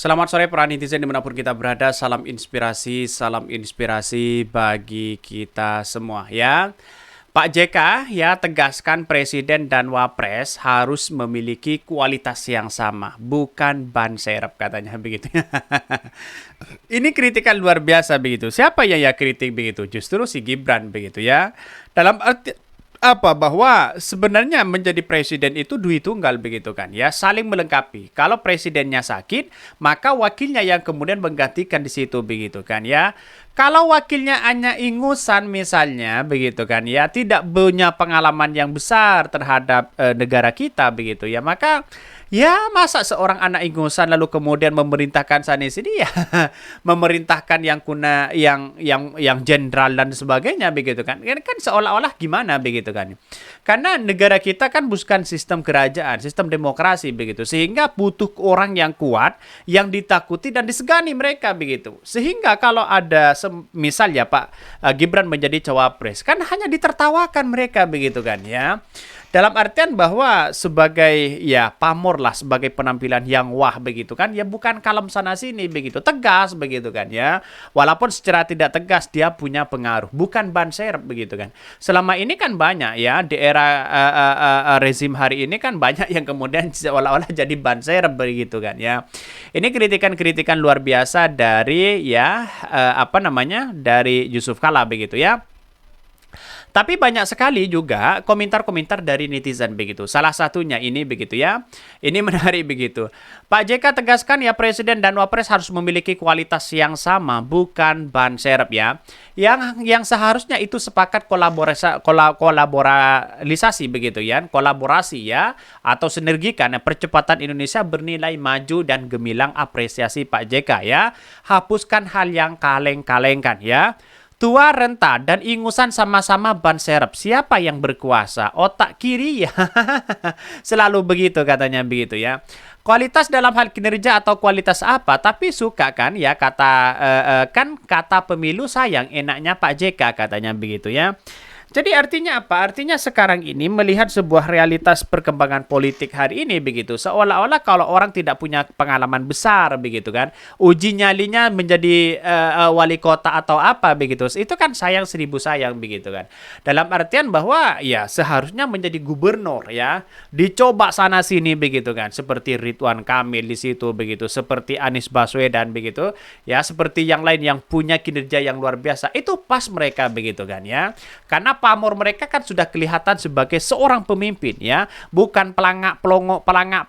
Selamat sore para netizen dimanapun kita berada. Salam inspirasi bagi kita semua ya. Pak JK ya tegaskan Presiden dan Wapres harus memiliki kualitas yang sama, bukan ban serep katanya begitu. Ini kritikan luar biasa begitu. Siapa yang ya kritik begitu? Justru si Gibran begitu ya. Dalam arti apa bahwa sebenarnya menjadi presiden itu duit tunggal begitu kan ya, saling melengkapi. Kalau presidennya sakit, maka wakilnya yang kemudian menggantikan di situ begitu kan ya. Kalau wakilnya hanya ingusan misalnya begitu kan ya, tidak punya pengalaman yang besar terhadap negara kita begitu ya, maka ya masa seorang anak ingusan lalu kemudian memerintahkan sana sini ya memerintahkan yang kuna yang jenderal dan sebagainya begitu kan. Kan seolah-olah gimana begitu kan. Karena negara kita kan bukan sistem kerajaan, sistem demokrasi begitu. Sehingga butuh orang yang kuat, yang ditakuti dan disegani mereka begitu. Sehingga kalau ada misalnya Pak Gibran menjadi cawapres, kan hanya ditertawakan mereka begitu kan ya. Dalam artian bahwa sebagai ya pamor lah, sebagai penampilan yang wah begitu kan, ya bukan kalem sana sini begitu, tegas begitu kan ya. Walaupun secara tidak tegas dia punya pengaruh, bukan ban serep begitu kan. Selama ini kan banyak ya di era rezim hari ini kan banyak yang kemudian seolah-olah jadi ban serep begitu kan ya. Ini kritikan-kritikan luar biasa dari ya dari Yusuf Kala begitu ya. Tapi banyak sekali juga komentar-komentar dari netizen begitu. Salah satunya ini begitu ya. Ini menarik begitu. Pak JK tegaskan ya Presiden dan Wapres harus memiliki kualitas yang sama, bukan ban serep ya. Yang seharusnya itu sepakat kolaborasi begitu ya, kolaborasi ya, atau sinergikan percepatan Indonesia bernilai maju dan gemilang, apresiasi Pak JK ya. Hapuskan hal yang kaleng-kalengkan ya. Tua, renta, dan ingusan sama-sama ban serep. Siapa yang berkuasa? Otak kiri ya. Selalu begitu katanya begitu ya. Kualitas dalam hal kinerja atau kualitas apa? Tapi suka kan ya kata pemilu sayang enaknya Pak JK katanya begitu ya. Jadi artinya apa? Artinya sekarang ini melihat sebuah realitas perkembangan politik hari ini begitu. Seolah-olah kalau orang tidak punya pengalaman besar begitu kan, uji nyalinya menjadi wali kota atau apa begitu. Itu kan sayang seribu sayang begitu kan. Dalam artian bahwa ya seharusnya menjadi gubernur ya. Dicoba sana sini begitu kan. Seperti Ridwan Kamil di situ begitu, seperti Anies Baswedan begitu. Ya, seperti yang lain yang punya kinerja yang luar biasa. Itu pas mereka begitu kan ya. Karena pamor mereka kan sudah kelihatan sebagai seorang pemimpin ya, bukan pelangak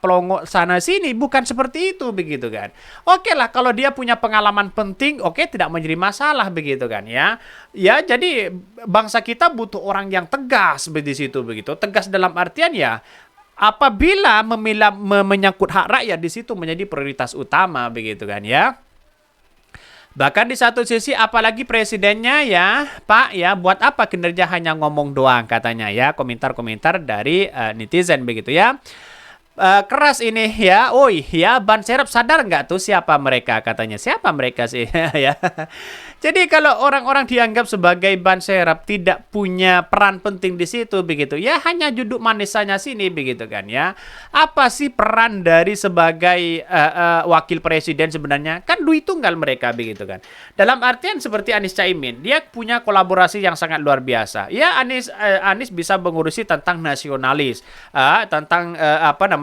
pelongok sana sini, bukan seperti itu begitu kan. Oke lah kalau dia punya pengalaman penting, oke, tidak menjadi masalah begitu kan ya. Ya jadi bangsa kita butuh orang yang tegas di situ begitu. Tegas dalam artian ya apabila menyangkut hak rakyat di situ menjadi prioritas utama begitu kan ya. Bahkan di satu sisi apalagi presidennya ya Pak ya, buat apa kinerja hanya ngomong doang katanya ya, komentar-komentar dari netizen begitu ya. Keras ini ya, oi ya, ban serep sadar nggak tuh siapa mereka katanya, siapa mereka sih ya. Jadi kalau orang-orang dianggap sebagai ban serep tidak punya peran penting di situ begitu ya, hanya duduk manisanya sini begitu kan ya. Apa sih peran dari sebagai wakil presiden sebenarnya? Kan duit tunggal mereka begitu kan. Dalam artian seperti Anies Caimin, dia punya kolaborasi yang sangat luar biasa. Ya Anies bisa mengurusi tentang nasionalis, tentang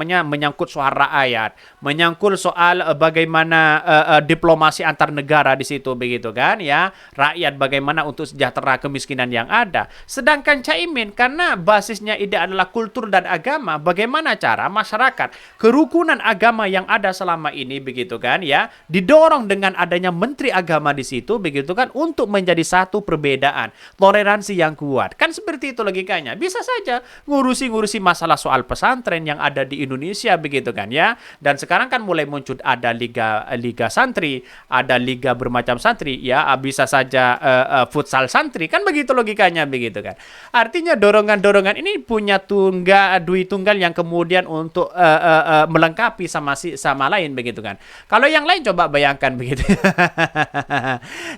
menyangkut suara rakyat, menyangkut soal bagaimana diplomasi antar negara di situ begitu kan ya, rakyat bagaimana untuk sejahtera kemiskinan yang ada. Sedangkan Caimin karena basisnya ide adalah kultur dan agama, bagaimana cara masyarakat kerukunan agama yang ada selama ini begitu kan ya, didorong dengan adanya menteri agama di situ begitu kan, untuk menjadi satu perbedaan, toleransi yang kuat. Kan seperti itu logikanya. Bisa saja ngurusi masalah soal pesantren yang ada di Indonesia begitu kan ya. Dan sekarang kan mulai muncul ada liga santri, ada liga bermacam santri ya, bisa saja futsal santri, kan begitu logikanya begitu kan. Artinya dorongan-dorongan ini punya duit tunggal yang kemudian untuk melengkapi sama lain begitu kan. Kalau yang lain coba bayangkan begitu.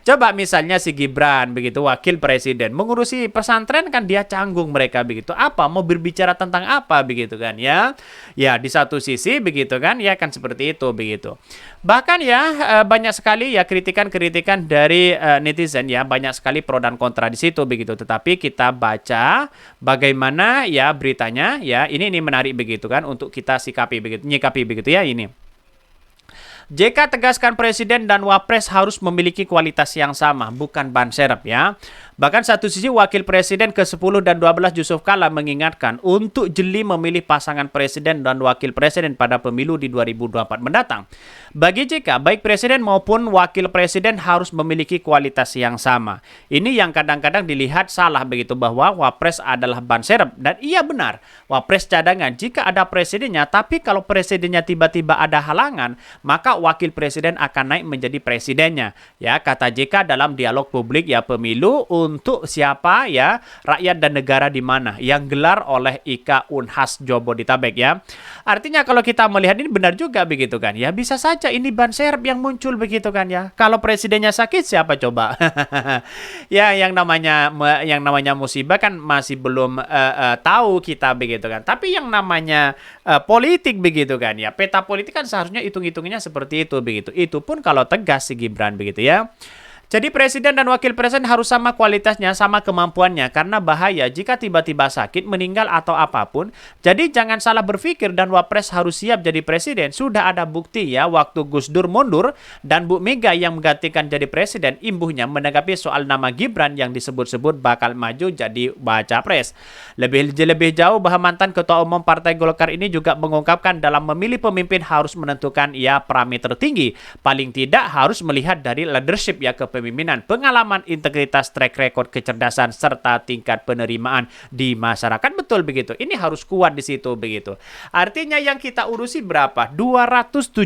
Coba misalnya si Gibran begitu, wakil presiden mengurusi pesantren, kan dia canggung mereka begitu. Apa mau berbicara tentang apa begitu kan ya. Ya, di satu sisi begitu kan, ya kan seperti itu begitu. Bahkan ya banyak sekali ya kritikan-kritikan dari netizen ya, banyak sekali pro dan kontra di situ begitu. Tetapi kita baca bagaimana ya beritanya ya, ini menarik begitu kan untuk kita nyikapi begitu ya ini. JK tegaskan presiden dan wapres harus memiliki kualitas yang sama, bukan ban serep ya. Bahkan satu sisi wakil presiden ke-10 dan 12 Yusuf Kala mengingatkan untuk jeli memilih pasangan presiden dan wakil presiden pada pemilu di 2024 mendatang. Bagi JK, baik presiden maupun wakil presiden harus memiliki kualitas yang sama. Ini yang kadang-kadang dilihat salah begitu, bahwa wapres adalah ban serep. Dan iya benar, wapres cadangan jika ada presidennya, tapi kalau presidennya tiba-tiba ada halangan, maka wakil presiden akan naik menjadi presidennya. Ya, kata JK dalam dialog publik ya pemilu untuk siapa ya, rakyat dan negara di mana, yang gelar oleh IKA Unhas Jabodetabek ya. Artinya kalau kita melihat ini benar juga begitu kan. Ya bisa saja ini ban serep yang muncul begitu kan ya. Kalau presidennya sakit siapa coba? Ya yang namanya musibah kan masih belum tahu kita begitu kan. Tapi yang namanya politik begitu kan ya. Peta politik kan seharusnya hitung-hitungannya seperti itu begitu. Itu pun kalau tegas si Gibran begitu ya. Jadi presiden dan wakil presiden harus sama kualitasnya, sama kemampuannya, karena bahaya jika tiba-tiba sakit, meninggal atau apapun. Jadi jangan salah berpikir dan wapres harus siap jadi presiden. Sudah ada bukti ya waktu Gus Dur mundur dan Bu Mega yang menggantikan jadi presiden, imbuhnya menanggapi soal nama Gibran yang disebut-sebut bakal maju jadi baca pres. Lebih jauh bahwa mantan ketua umum Partai Golkar ini juga mengungkapkan dalam memilih pemimpin harus menentukan ya parameter tinggi. Paling tidak harus melihat dari leadership ya kepemimpinan, pengalaman, integritas, track record, kecerdasan, serta tingkat penerimaan di masyarakat. Betul begitu. Ini harus kuat di situ begitu. Artinya yang kita urusi berapa? 270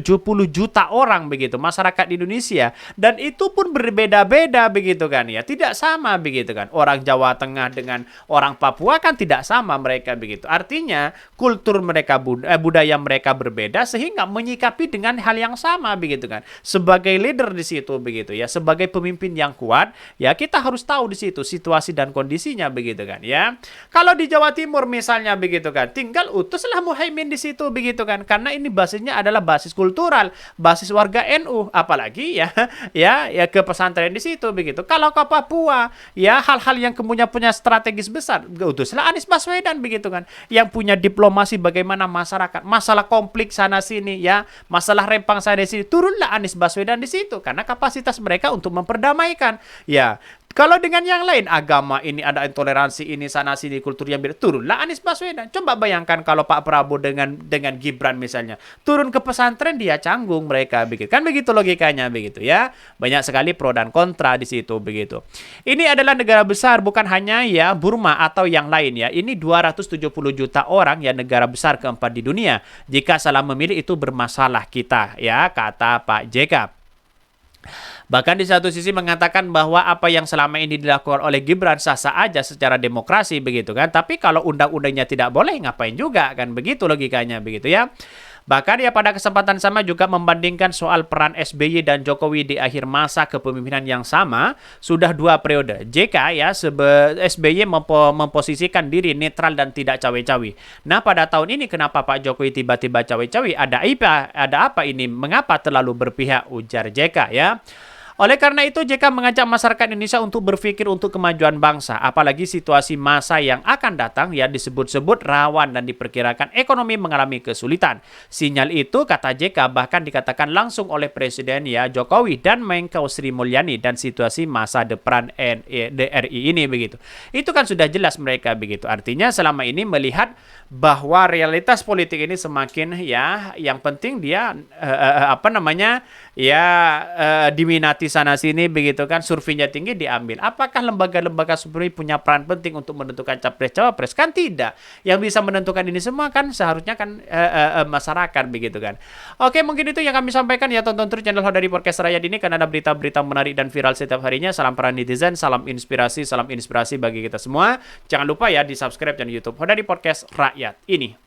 juta orang begitu masyarakat di Indonesia, dan itu pun berbeda-beda begitu kan ya. Tidak sama begitu kan. Orang Jawa Tengah dengan orang Papua kan tidak sama mereka begitu. Artinya kultur mereka budaya mereka berbeda sehingga menyikapi dengan hal yang sama begitu kan. Sebagai leader di situ begitu ya, sebagai pemimpin yang kuat, ya kita harus tahu di situ situasi dan kondisinya begitu kan ya. Kalau di Jawa Timur misalnya begitu kan, tinggal utuslah Muhaimin di situ begitu kan, karena ini basisnya adalah basis kultural, basis warga NU, apalagi ya ke pesantren di situ begitu. Kalau ke Papua, ya hal-hal yang punya strategis besar, utuslah Anies Baswedan begitu kan, yang punya diplomasi bagaimana masyarakat, masalah konflik sana sini ya, masalah rempang sana sini, turunlah Anies Baswedan di situ karena kapasitas mereka untuk memperdamaikan. Ya, kalau dengan yang lain, agama ini ada intoleransi ini sana sini, kultur yang beda, turunlah Anies Baswedan. Coba bayangkan kalau Pak Prabowo dengan Gibran misalnya, turun ke pesantren dia canggung mereka begitu. Kan begitu logikanya begitu ya. Banyak sekali pro dan kontra di situ begitu. Ini adalah negara besar, bukan hanya ya Burma atau yang lain ya. Ini 270 juta orang ya, negara besar keempat di dunia. Jika salah memilih itu bermasalah kita ya, kata Pak JK. Bahkan di satu sisi mengatakan bahwa apa yang selama ini dilakukan oleh Gibran sah-sah aja secara demokrasi begitu kan. Tapi kalau undang-undangnya tidak boleh, ngapain juga kan, begitu logikanya begitu ya. Bahkan ya pada kesempatan sama juga membandingkan soal peran SBY dan Jokowi di akhir masa kepemimpinan yang sama, sudah 2 periode. JK ya SBY memposisikan diri netral dan tidak cawe-cawe. Nah pada tahun ini kenapa Pak Jokowi tiba-tiba cawe-cawe? Ada apa ini? Mengapa terlalu berpihak, ujar JK ya. Oleh karena itu, JK mengajak masyarakat Indonesia untuk berpikir untuk kemajuan bangsa, apalagi situasi masa yang akan datang yang disebut-sebut rawan dan diperkirakan ekonomi mengalami kesulitan. Sinyal itu, kata JK, bahkan dikatakan langsung oleh Presiden ya Jokowi dan Menko Sri Mulyani, dan situasi masa depan DRI ini begitu. Itu kan sudah jelas mereka begitu. Artinya selama ini melihat bahwa realitas politik ini semakin ya, yang penting dia diminati sana sini begitu kan, surveinya tinggi diambil. Apakah lembaga-lembaga survei punya peran penting untuk menentukan capres-cawapres? Kan tidak. Yang bisa menentukan ini semua kan seharusnya kan masyarakat begitu kan. Oke, mungkin itu yang kami sampaikan ya. Tonton terus channel Hodari Podcast Rakyat ini karena ada berita-berita menarik dan viral setiap harinya. Salam para netizen, salam inspirasi bagi kita semua. Jangan lupa ya di subscribe channel YouTube Hodari Podcast Rakyat ini.